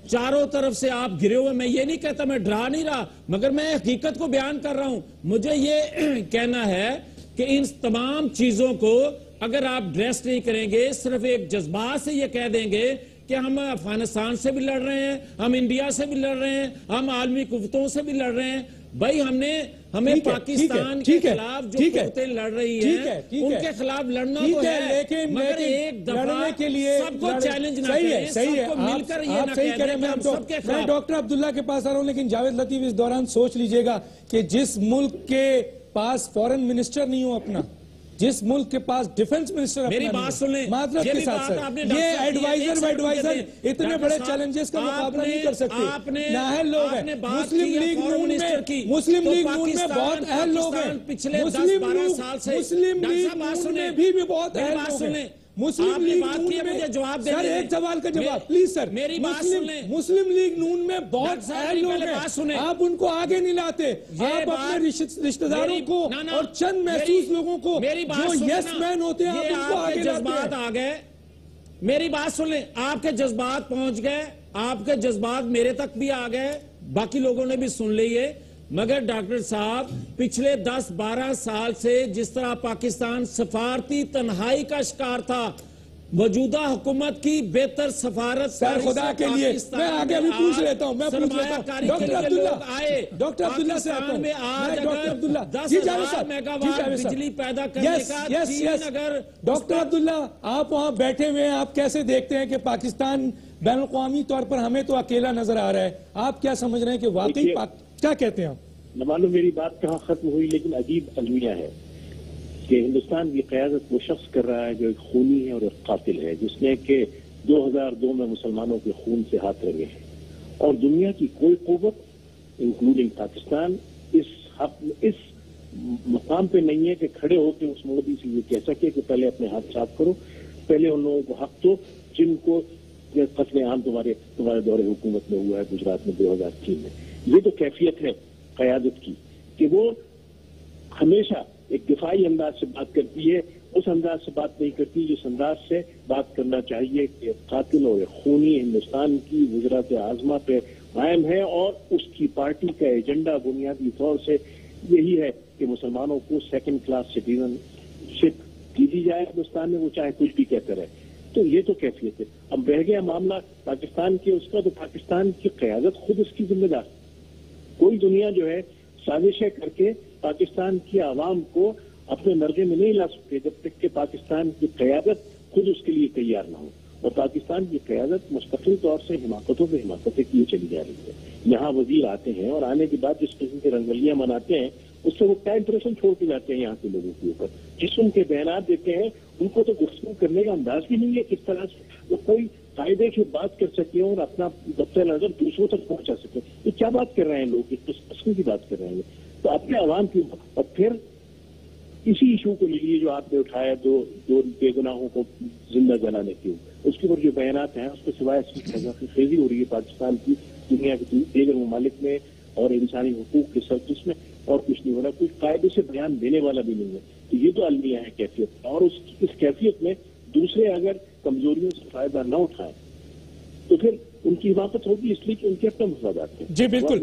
C: चारों तरफ से आप घिरे हुए। मैं ये नहीं कहता, मैं डरा नहीं रहा, मगर मैं हकीकत को बयान कर रहा हूं। मुझे ये कहना है कि इन तमाम चीजों को अगर आप ड्रेस नहीं करेंगे, सिर्फ एक जज्बात से ये कह देंगे कि हम अफगानिस्तान से भी लड़ रहे हैं, हम इंडिया से भी लड़ रहे हैं, हम आलमी कुव्वतों से भी लड़ रहे हैं। भाई हमें पाकिस्तान के खिलाफ जो कुव्वतें लड़ रही हैं उनके खिलाफ लड़ना तो है, लेकिन मगर एक दफा
A: के लिए
C: सबको चैलेंज ना करें, सबको मिलकर ये ना कह दें कि हम सबके खिलाफ।
A: मैं डॉक्टर अब्दुल्ला के पास आ रहा हूं, लेकिन जावेद लतीफ इस दौरान सोच लीजिएगा कि जिस मुल्क के पास फॉरेन मिनिस्टर नहीं हो अपना, जिस मुल्क के पास डिफेंस मिनिस्टर
C: मेरी बात सुन लें,
A: मातरत के साथ ये एडवाइजर इतने बड़े चैलेंजेस का मुकाबला नहीं कर सकते। नाअहल लोग हैं। मुस्लिम लीग नून में बहुत अहल लोग हैं।
C: पिछले 10-12 साल से
A: मुस्लिम लीग नून में भी बहुत अहल लोग हैं। मुस्लिम लीग नून में
C: मुझे जवाब दे,
A: सर एक सवाल का जवाब प्लीज सर।
C: मेरी बात सुन लें।
A: मुस्लिम लीग नून में बहुत अहल लोग हैं, आप उनको आगे नहीं लाते। आप अपने रिश्तेदारों को और चंद महसूस लोगों को जो यस मैन होते हैं आप उनको आगे
C: जज्बात आ गए। मेरी बात सुन लें, आपके जज्बात पहुंच गए, आपके जज्बात मेरे तक भी आ गए, बाकी लोगों ने भी सुन लिए। मगर डॉक्टर साहब, पिछले 10-12 साल से जिस तरह पाकिस्तान सफारती तन्हाई का शिकार था, मौजूदा हुकूमत की बेहतर सफारत
A: सर खुदा के लिए मैं आगे अभी पूछ लेता हूं, मैं पूछ लेता हूं डॉक्टर अब्दुल्ला से आता हूं। डॉक्टर अब्दुल्ला 10,000 मेगावाट बिजली पैदा करने का चीन अगर डॉक्टर अब्दुल्ला आप वहां बैठे हुए हैं, आप कैसे देखते हैं कि पाकिस्तान बैनुल-अक़वामी तौर पर हमें तो अकेला नजर आ रहा है, आप क्या समझ रहे हैं कि वाकई क्या कहते हैं आप?
E: न मालूम मेरी बात कहाँ खत्म हुई, लेकिन अजीब अलमिया है कि हिंदुस्तान की क़यादत वो शख्स कर रहा है जो एक खूनी है और एक कातिल है, जिसने कि 2002 में मुसलमानों के खून से हाथ रंगे हैं। और दुनिया की कोई क़ुव्वत इंक्लूडिंग पाकिस्तान इस मकाम पे नहीं है कि खड़े होकर उस मोदी से ये कह सके कि पहले अपने हाथ साफ करो, पहले उन लोगों को हक दो जिनको कत्ले आम तुम्हारे दौरे हुकूमत में हुआ है गुजरात में 2003 में। ये तो कैफियत है क़यादत की कि वो हमेशा एक दिफाई अंदाज से बात करती है, उस अंदाज से बात नहीं करती जिस अंदाज से बात करना चाहिए कि कातिल और खूनी हिंदुस्तान की गुजरात आजमा पे कायम है। और उसकी पार्टी का एजेंडा बुनियादी तौर से यही है कि मुसलमानों को सेकंड क्लास सिटीजनशिप दी जाए हिंदुस्तान में, वो चाहे कुछ भी कहते रहे। तो ये तो कैफियत है। अब रह गया मामला पाकिस्तान के उसका, तो पाकिस्तान की क़यादत खुद इसकी जिम्मेदार। कोई दुनिया जो है साजिशें करके पाकिस्तान की आवाम को अपने मर्जे में नहीं ला सकते जब तक कि पाकिस्तान की क़यादत खुद उसके लिए तैयार ना हो। और पाकिस्तान की क़यादत मुस्तकिल तौर से हिमाकतों पर हिमाकतें किए चली जा रही है। यहाँ वजीर आते हैं और आने के बाद जिस किस्म की रंगलियां मनाते हैं उससे वो क्या इंप्रेशन छोड़ के जाते हैं यहाँ के लोगों के ऊपर। जिस उनके बयान देते हैं उनको तो गुफ्तगू करने का अंदाज भी नहीं है किस तरह से वो कोई कायदे की बात कर सके और अपना दफ्तर नजर दूसरों तक पहुंचा सके। ये क्या बात कर रहे हैं लोग, किस किस्म की बात कर रहे हैं? तो अपने आवाम की और फिर इसी इशू को लीजिए जो आपने उठाया, दो बेगुनाहों को जिंदा जलाने के उसके ऊपर जो बयानात हैं उसके सिवाय तेजी हो रही है पाकिस्तान की दुनिया के दीगर ममालिक में और इंसानी हुकूक के सर्विस में, और कुछ नहीं हो रहा। कोई कायदे से बयान देने वाला भी नहीं है। तो ये तो अलमिया है कैफियत। और इस कैफियत में दूसरे अगर कमजोरियों से फायदा न उठाए तो फिर उनकी हिफाजत होगी, इसलिए कि उनके अपने मफादात हैं।
A: जी बिल्कुल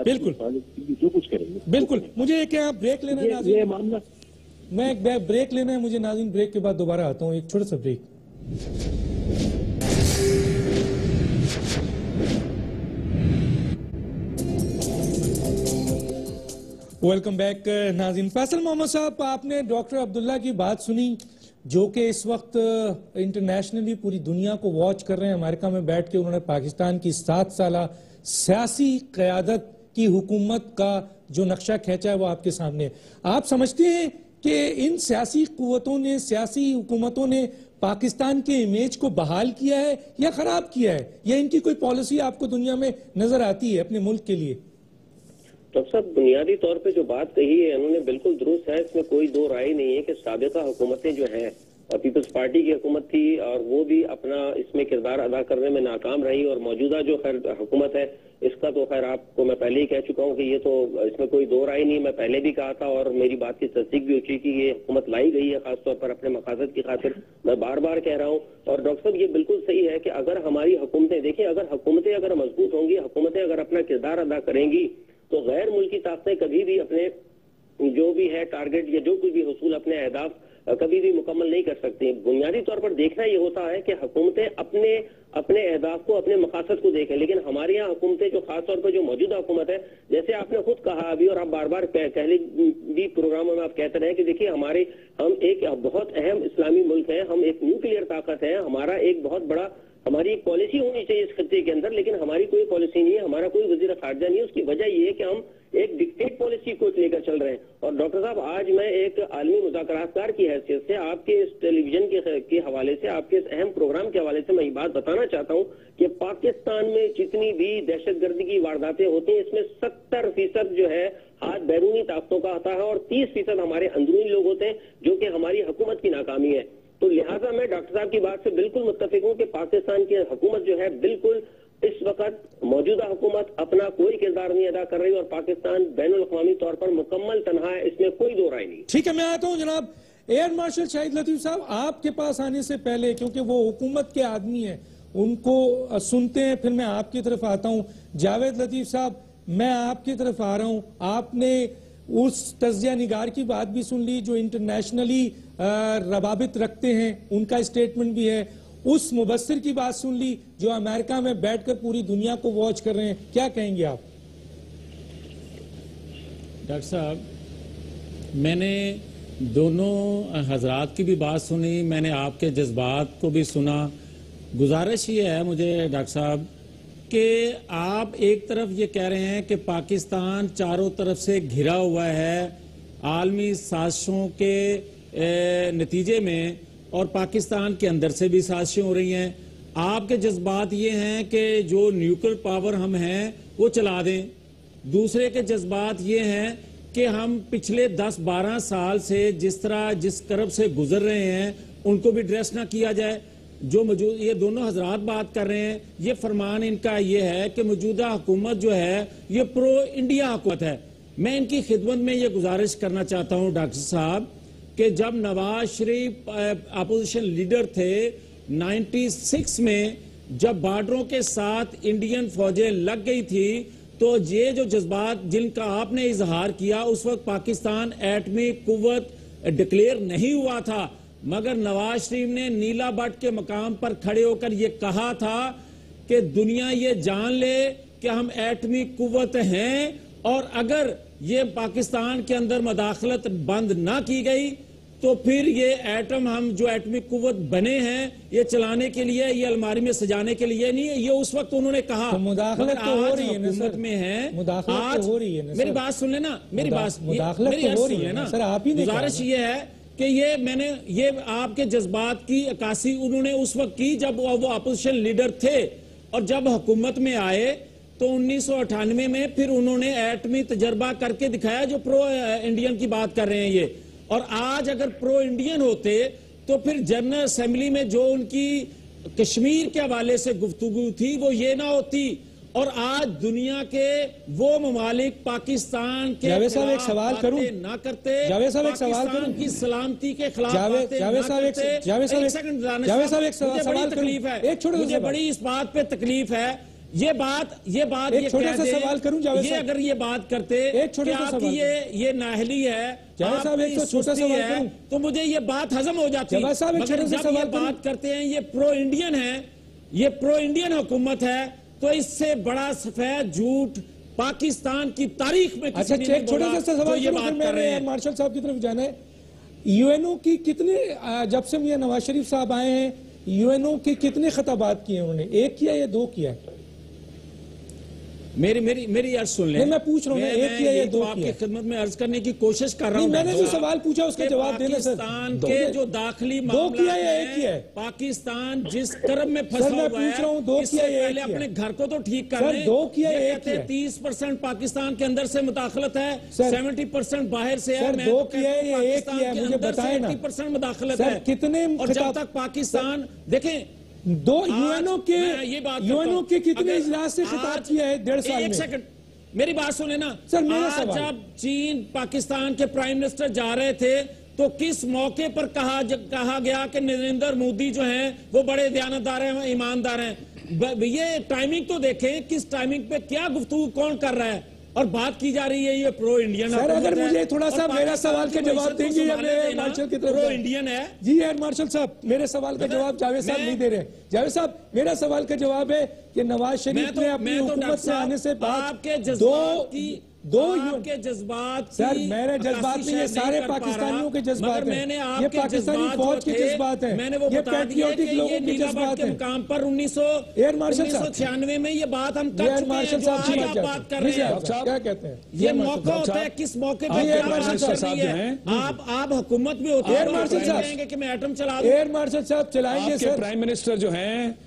E: बिल्कुल जो कुछ करेंगे।
A: बिल्कुल। मुझे एक ब्रेक लेना है
E: ये मामला,
A: मैं एक ब्रेक लेना है मुझे नाज़रीन, ब्रेक के बाद दोबारा आता हूँ, एक छोटा सा ब्रेक। वेलकम बैक नाज़रीन। फैसल मोहम्मद साहब, आपने डॉक्टर अब्दुल्ला की बात सुनी जो कि इस वक्त इंटरनेशनली पूरी दुनिया को वॉच कर रहे हैं। अमेरिका में बैठ के उन्होंने पाकिस्तान की 7 साला सियासी क़यादत की हुकूमत का जो नक्शा खींचा है वो आपके सामने है। आप समझते हैं कि इन सियासी कुव्वतों ने, सियासी हुकूमतों ने पाकिस्तान के इमेज को बहाल किया है या खराब किया है, या इनकी कोई पॉलिसी आपको दुनिया में नजर आती है अपने मुल्क के लिए?
D: डॉक्टर साहब, बुनियादी तौर पे जो बात कही है उन्होंने बिल्कुल दुरुस्त है, इसमें कोई दो राय नहीं है कि साबिका हुकूमतें जो हैं पीपल्स पार्टी की हुकूमत थी और वो भी अपना इसमें किरदार अदा करने में नाकाम रही। और मौजूदा जो खैर हुकूमत है इसका तो खैर आपको मैं पहले ही कह चुका हूँ कि ये तो इसमें कोई दो राय नहीं। मैं पहले भी कहा था और मेरी बात की तस्दीक भी हो चुकी कि ये हुकूमत लाई गई है खासतौर पर अपने मकासद की खातिर। मैं बार बार कह रहा हूँ और डॉक्टर साहब ये बिल्कुल सही है कि अगर हमारी हुकूमतें देखिए, अगर हुकूमतें अगर मजबूत होंगी, हुकूमतें अगर अपना किरदार अदा करेंगी तो गैर मुल्की ताकतें कभी भी अपने जो भी है टारगेट या जो कुछ भी हुसूल अपने अहदाफ कभी भी मुकम्मल नहीं कर सकती। बुनियादी तौर पर देखना ये होता है कि हुकूमतें अपने अपने अहदाफ को, अपने मकासद को देखें। लेकिन हमारे यहाँ हुकूमतें जो खासतौर पर जो मौजूदा हुकूमत है, जैसे आपने खुद कहा अभी और आप बार बार पहले भी प्रोग्रामों में आप कहते रहे कि देखिए हम एक बहुत अहम इस्लामी मुल्क है, हम एक न्यूक्लियर ताकत है, हमारा एक बहुत बड़ा हमारी एक पॉलिसी होनी चाहिए इस खत्ते के अंदर, लेकिन हमारी कोई पॉलिसी नहीं है, हमारा कोई वजीर खारजा नहीं है। उसकी वजह यह है कि हम एक डिक्टेट पॉलिसी को लेकर चल रहे हैं। और डॉक्टर साहब आज मैं एक आलमी मुज़ाकरातकार की हैसियत से आपके इस टेलीविजन के हवाले से, आपके इस अहम प्रोग्राम के हवाले से मैं ये बात बताना चाहता हूँ कि पाकिस्तान में जितनी भी दहशतगर्दी की वारदातें होती हैं इसमें 70% जो है हाथ बैरूनी ताकतों का आता है और 30% हमारे अंदरूनी लोग होते हैं, जो कि हमारी हुकूमत की नाकामी है। तो लिहाजा मैं डॉक्टर साहब की बात से बिल्कुल मुत्तफिक हूँ कि पाकिस्तान की हुकूमत जो है बिल्कुल इस वक्त मौजूदा हुकूमत अपना कोई किरदार नहीं अदा कर रही और पाकिस्तान बैनुल अक़वामी तौर पर मुकम्मल तनहा है, इसमें कोई दो राय नहीं।
A: ठीक है, मैं आता हूँ जनाब एयर मार्शल शाहिद लतीफ साहब, आपके पास आने से पहले, क्योंकि वो हुकूमत के आदमी हैं, उनको सुनते हैं, फिर मैं आपकी तरफ आता हूँ। जावेद लतीफ साहब, मैं आपकी तरफ आ रहा हूँ। आपने उस तज्जिया निगार की बात भी सुन ली जो इंटरनेशनली रवाबित रखते हैं, उनका स्टेटमेंट भी है। उस मुबस्सिर की बात सुन ली जो अमेरिका में बैठकर पूरी दुनिया को वॉच कर रहे हैं। क्या कहेंगे आप?
C: डॉक्टर साहब, मैंने दोनों हजरात की भी बात सुनी, मैंने आपके जज्बात को भी सुना। गुजारिश ये है मुझे डॉक्टर साहब कि आप एक तरफ ये कह रहे हैं कि पाकिस्तान चारों तरफ से घिरा हुआ है आलमी साजिशों के नतीजे में, और पाकिस्तान के अंदर से भी साजिशें हो रही हैं। आपके जज्बात ये हैं कि जो न्यूक्लियर पावर हम हैं वो चला दें। दूसरे के जज्बात ये हैं कि हम पिछले 10-12 साल से जिस करब से गुजर रहे हैं उनको भी ड्रेस ना किया जाए। जो मौजूद ये दोनों हजरात बात कर रहे हैं, ये फरमान इनका ये है कि मौजूदा हुकूमत जो है ये प्रो इंडिया हुकूमत है। मैं इनकी खिदमत में ये गुजारिश करना चाहता हूँ डॉक्टर साहब कि जब नवाज शरीफ अपोजिशन लीडर थे 96 में, जब बॉर्डरों के साथ इंडियन फौजें लग गई थी, तो ये जो जज्बात जिनका आपने इजहार किया, उस वक्त पाकिस्तान एटमी कुव्वत डिक्लेयर नहीं हुआ था, मगर नवाज शरीफ ने नीला बट के मकाम पर खड़े होकर यह कहा था कि दुनिया ये जान ले कि हम एटमी कुव्वत हैं, और अगर ये पाकिस्तान के अंदर मदाखलत बंद ना की गई तो फिर ये एटम, हम जो एटमिक कुव्वत बने हैं, ये चलाने के लिए, ये अलमारी में सजाने के लिए नहीं है। ये उस वक्त उन्होंने कहा।
A: तो मुदाखलत तो हो रही है ना सर,
C: में है
A: मुदाखलत तो हो रही है ना।
C: मेरी बात सुन लेना, मेरी बात
A: मुदाखलत तो हो रही है ना सर। आप ही
C: गुजारिश ये है कि ये आपके जज्बात की अक्कासी उन्होंने उस वक्त की जब वो अपोजिशन लीडर थे, और जब हुकूमत में आए तो 1998 में फिर उन्होंने एटमी तजर्बा करके दिखाया, जो प्रो इंडियन की बात कर रहे हैं ये। और आज अगर प्रो इंडियन होते तो फिर जनरल असेंबली में जो उनकी कश्मीर के हवाले से गुफ्तगू थी वो ये ना होती, और आज दुनिया के वो ममालिक पाकिस्तान के
A: जावेद साहब एक सवाल करूं
C: ना करते,
A: जावेद साहब एक सवाल करूं
C: की सलामती के खिलाफ
A: जावेद साहब एक सवाल
C: तकलीफ है,
A: एक छोटा
C: मुझे बड़ी इस बात पे तकलीफ है। ये बात
A: एक छोटा सा सवाल करूं जावेद साहब,
C: अगर ये बात करते
A: एक छोटा सा सवाल,
C: ये नाहली है
A: जावेद साहब, एक छोटा सा सवाल करूं
C: तो मुझे ये बात हजम हो जाती है। मगर जब ये बात करते हैं ये प्रो इंडियन है, ये प्रो इंडियन हुकूमत है, तो इससे बड़ा सफेद झूठ पाकिस्तान की तारीख में
A: अच्छा, एक छोटा सा सवाल ये बात कर रहे हैं। मार्शल साहब की तरफ जाना है। यूएनओ की कितने, जब से मियां नवाज शरीफ साहब आए हैं, यूएनओ के कितने खिताबात किए उन्होंने? एक किया या दो किया?
C: मेरी अर्ज सुन लें।
A: नहीं, मैं पूछ रहा हूं, एक किया या दो
C: आपकी
A: किया?
C: खिदमत में अर्ज करने की कोशिश कर रहा हूं।
A: मैंने जो सवाल पूछा उसका जवाब देना सर।
C: पाकिस्तान के जो दाखिली
A: दो किया या एक किया है?
C: पाकिस्तान जिस कर्म में फंसा हुआ है,
A: पूछ रहा हूं, दो किया या एक किया?
C: अपने घर को तो ठीक कर लें। 30% पाकिस्तान के अंदर से मुदाखलत है, 70% बाहर से है।
A: दो किया है या एक किया है, मुझे बताएं ना।
C: 80% मुदाखलत है
A: कितने,
C: और जब तक पाकिस्तान देखें
A: दो यूएनओ के कितने इजलास से खिताब किया है 1.5 साल में?
C: एक सेकंड मेरी बात सुने ना
A: सर। मेरा
C: आज
A: सवाल,
C: जब चीन पाकिस्तान के प्राइम मिनिस्टर जा रहे थे तो किस मौके पर कहा गया कि नरेंद्र मोदी जो हैं वो बड़े दयानतदार हैं, ईमानदार हैं? ये टाइमिंग तो देखें, किस टाइमिंग पे क्या गुफ्तगू कौन कर रहा है और बात की जा रही है ये प्रो इंडियन।
A: सर अगर मुझे थोड़ा सा मेरा सवाल का जवाब देंगे या मैं मार्शल की तरफ?
C: प्रो इंडियन है
A: जी एयर मार्शल साहब, मेरे सवाल का जवाब जावेद साहब नहीं दे रहे। जावेद साहब, मेरा सवाल का जवाब है कि नवाज शरीफ ने अपनी हुकूमत में आने से बाद
C: आपके जज्बात,
A: सर मेरे जज्बात नहीं, ये सारे पाकिस्तानियों के जज्बात हैं, ये पाकिस्तानी फौज के जज्बात हैं,
C: मैंने वो
A: ये
C: बता दिया
A: पैट्रियोटिक लोगों के जज्बात हैं।
C: मुकाम पर
A: एयर मार्शल साहब
C: 1996 में ये बात हम कर चुके हैं, जो आज आप बात कर रहे हैं।
A: क्या कहते हैं?
C: ये मौका होता है, किस मौके पर
A: एयर मार्शल साहब
C: आप हुकूमत में होते हैं,
A: एयर मार्शल साहब
C: कि मैं एटम चला दूं।
A: एयर मार्शल साहब चलाएंगे सर।
B: प्राइम मिनिस्टर जो हैं,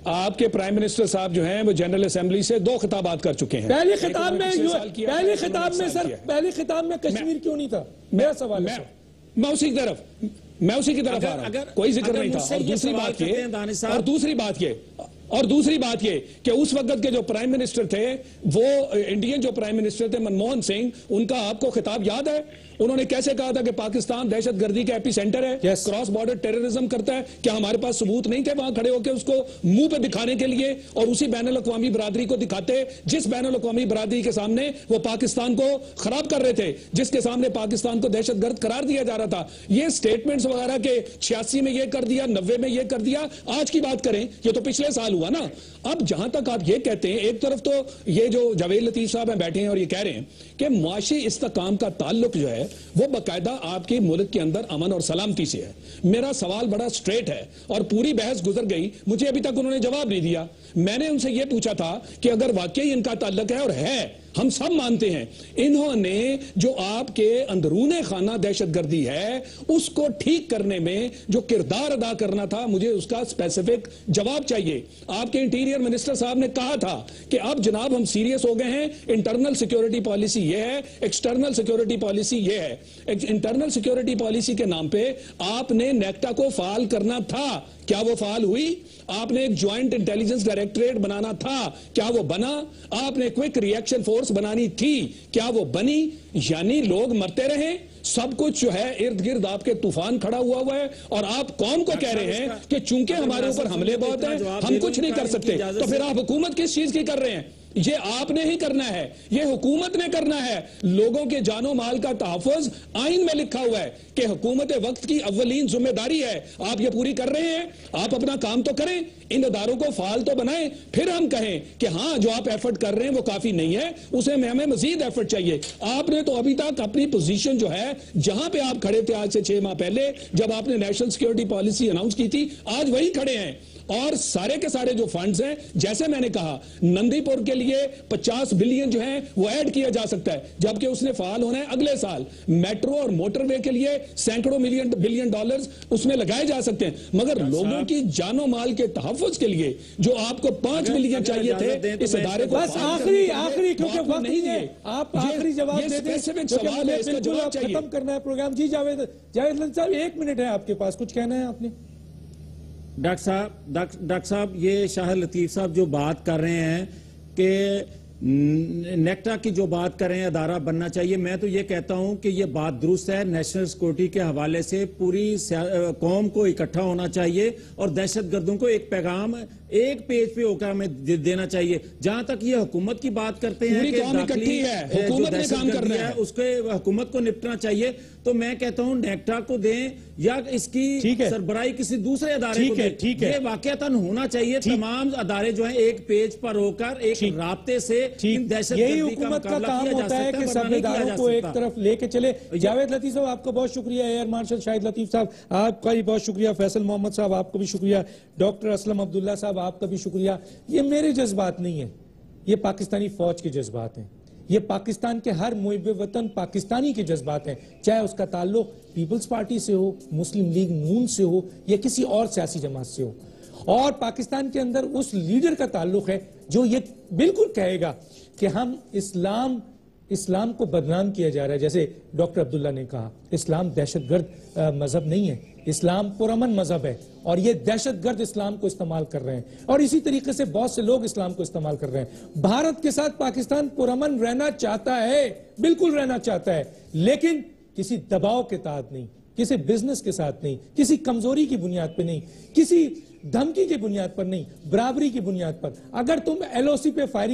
B: आपके प्राइम मिनिस्टर साहब जो हैं वो जनरल असेंबली से 2 खिताबात कर चुके हैं।
A: पहले खिताब में कश्मीर क्यों नहीं था? मेरा सवाल है।
B: मैं उसी की तरफ आ रहा हूं, कोई जिक्र नहीं था। और दूसरी बात ये कि उस वक्त के जो प्राइम मिनिस्टर थे, वो इंडियन जो प्राइम मिनिस्टर थे मनमोहन सिंह, उनका आपको खिताब याद है? उन्होंने कैसे कहा था कि पाकिस्तान दहशतगर्दी का एपी सेंटर है, क्रॉस बॉर्डर टेररिज्म करता है? क्या हमारे पास सबूत नहीं थे वहां खड़े होकर उसको मुंह पे दिखाने के लिए, और उसी बैनुल अक़वामी बरादरी को दिखाते जिस बैनुल अक़वामी बरादरी के सामने वो पाकिस्तान को खराब कर रहे थे, जिसके सामने पाकिस्तान को दहशतगर्द करार दिया जा रहा था? ये स्टेटमेंट्स वगैरह के 86 में ये कर दिया, 90 में ये कर दिया, आज की बात करें, ये तो पिछले साल हुआ ना। अब जहां तक आप ये कहते हैं, एक तरफ तो ये जो जावेद लतीफ साहब हैं बैठे हैं और ये कह रहे हैं कि मुआशी इस्तेकाम का ताल्लुक जो है वो बाकायदा आपके मुल्क के अंदर अमन और सलामती से है। मेरा सवाल बड़ा स्ट्रेट है और पूरी बहस गुजर गई, मुझे अभी तक उन्होंने जवाब नहीं दिया। मैंने उनसे ये पूछा था कि अगर वाकई इनका ताल्लुक है, और है, हम सब मानते हैं, इन्होंने जो आपके अंदरूने खाना दहशतगर्दी है उसको ठीक करने में जो किरदार अदा करना था, मुझे उसका स्पेसिफिक जवाब चाहिए। आपके इंटीरियर मिनिस्टर साहब ने कहा था कि अब जनाब हम सीरियस हो गए हैं, इंटरनल सिक्योरिटी पॉलिसी ये है, एक्सटर्नल सिक्योरिटी पॉलिसी ये है। इंटरनल सिक्योरिटी पॉलिसी के नाम पे आपने नेक्टा को फाल करना था, क्या वो फाल हुई? आपने एक ज्वाइंट इंटेलिजेंस डायरेक्टरेट बनाना था, क्या वो बना? आपने क्विक रिएक्शन फोर्स बनानी थी, क्या वो बनी? यानी लोग मरते रहे, सब कुछ जो है इर्द गिर्द आपके तूफान खड़ा हुआ है, और आप कौम को कह रहे हैं कि चूंकि हमारे ऊपर हमले बहुत हैं, हम कुछ नहीं कर सकते। तो फिर आप हुकूमत किस चीज की कर रहे हैं? ये आपने ही करना है, ये हुकूमत ने करना है। लोगों के जानो माल का तहफ़्फ़ुज़ आइन में लिखा हुआ है कि हुकूमत वक्त की अव्वलीन जिम्मेदारी है। आप ये पूरी कर रहे हैं? आप अपना काम तो करें, इन अदारों को फाल तो बनाएं, फिर हम कहें कि हाँ जो आप एफर्ट कर रहे हैं वो काफी नहीं है, उसे हमें मजीद एफर्ट चाहिए। आपने तो अभी तक अपनी पोजीशन जो है, जहां पे आप खड़े थे आज से 6 माह पहले जब आपने नेशनल सिक्योरिटी पॉलिसी अनाउंस की थी, आज वही खड़े हैं। और सारे के सारे जो फंड्स हैं, जैसे मैंने कहा, नंदीपुर के लिए 50 बिलियन जो है वो ऐड किया जा सकता है, जबकि उसने फाल होना है अगले साल। मेट्रो और मोटरवे के लिए सैकड़ों बिलियन डॉलर्स उसमें लगाए जा सकते हैं, मगर लोगों की जानो माल के तहफ़्फ़ुज़ के लिए जो आपको 5 बिलियन चाहिए थे, इस इदारे को
A: बस आखिरी क्योंकि वक्त नहीं है, आप आखिरी जवाब दे दें,
B: सवाल है, इसका जवाब चाहिए।
A: खत्म करना है प्रोग्राम। जी जावेद साहब 1 मिनट है आपके पास, कुछ कहना है आपने?
C: डॉक्टर साहब, ये शाह लतीफ साहब जो बात कर रहे हैं कि नेक्टा की जो बात कर रहे हैं अदारा बनना चाहिए, मैं तो ये कहता हूं कि ये बात दुरुस्त है। नेशनल सिक्योरिटी के हवाले से पूरी कौम को इकट्ठा होना चाहिए और दहशतगर्दों को एक पैगाम एक पेज पे होकर हमें देना चाहिए। जहां तक ये हुकूमत की बात करते हैं कि
B: इकट्ठी है, हुकूमत ने काम करना है,
C: उसके हुकूमत को निपटना चाहिए, तो मैं कहता हूं नेक्टा को दें या इसकी सरबराही किसी दूसरे अदारे को दें। ये वाकयातन होना चाहिए। तमाम अदारे जो हैं एक पेज पर होकर एक राब्ते से
A: यही हुकूमत का काम होता है कि सब इदारों को एक तरफ लेके चले। जावेद लतीफ साहब आपका बहुत शुक्रिया, एयर मार्शल शाहिद लतीफ साहब आपका भी बहुत शुक्रिया, फैसल मोहम्मद साहब आपको भी शुक्रिया, डॉक्टर असलम अब्दुल्ला साहब आपका भी शुक्रिया। ये मेरे जज्बात नहीं है, ये पाकिस्तानी फौज के जज्बात हैं, ये पाकिस्तान के हर मुहिब वतन पाकिस्तानी के जज्बात हैं, चाहे उसका ताल्लुक पीपल्स पार्टी से हो, मुस्लिम लीग नून से हो या किसी और सियासी जमात से हो। और पाकिस्तान के अंदर उस लीडर का ताल्लुक है जो ये बिल्कुल कहेगा कि हम इस्लाम को बदनाम किया जा रहा है। जैसे डॉक्टर अब्दुल्ला ने कहा, इस्लाम दहशतगर्द मजहब नहीं है, इस्लाम पुरअमन मजहब है और ये दहशतगर्द इस्लाम को इस्तेमाल कर रहे हैं। और इसी तरीके से बहुत से लोग इस्लाम को इस्तेमाल कर रहे हैं। भारत के साथ पाकिस्तान पुरअमन रहना चाहता है, बिल्कुल रहना चाहता है, लेकिन किसी दबाव के तहत नहीं, किसी बिजनेस के साथ नहीं, किसी कमजोरी की बुनियाद पर नहीं, किसी धमकी की बुनियाद पर नहीं, बराबरी की बुनियाद पर। अगर तुम LOC पे फायरिंग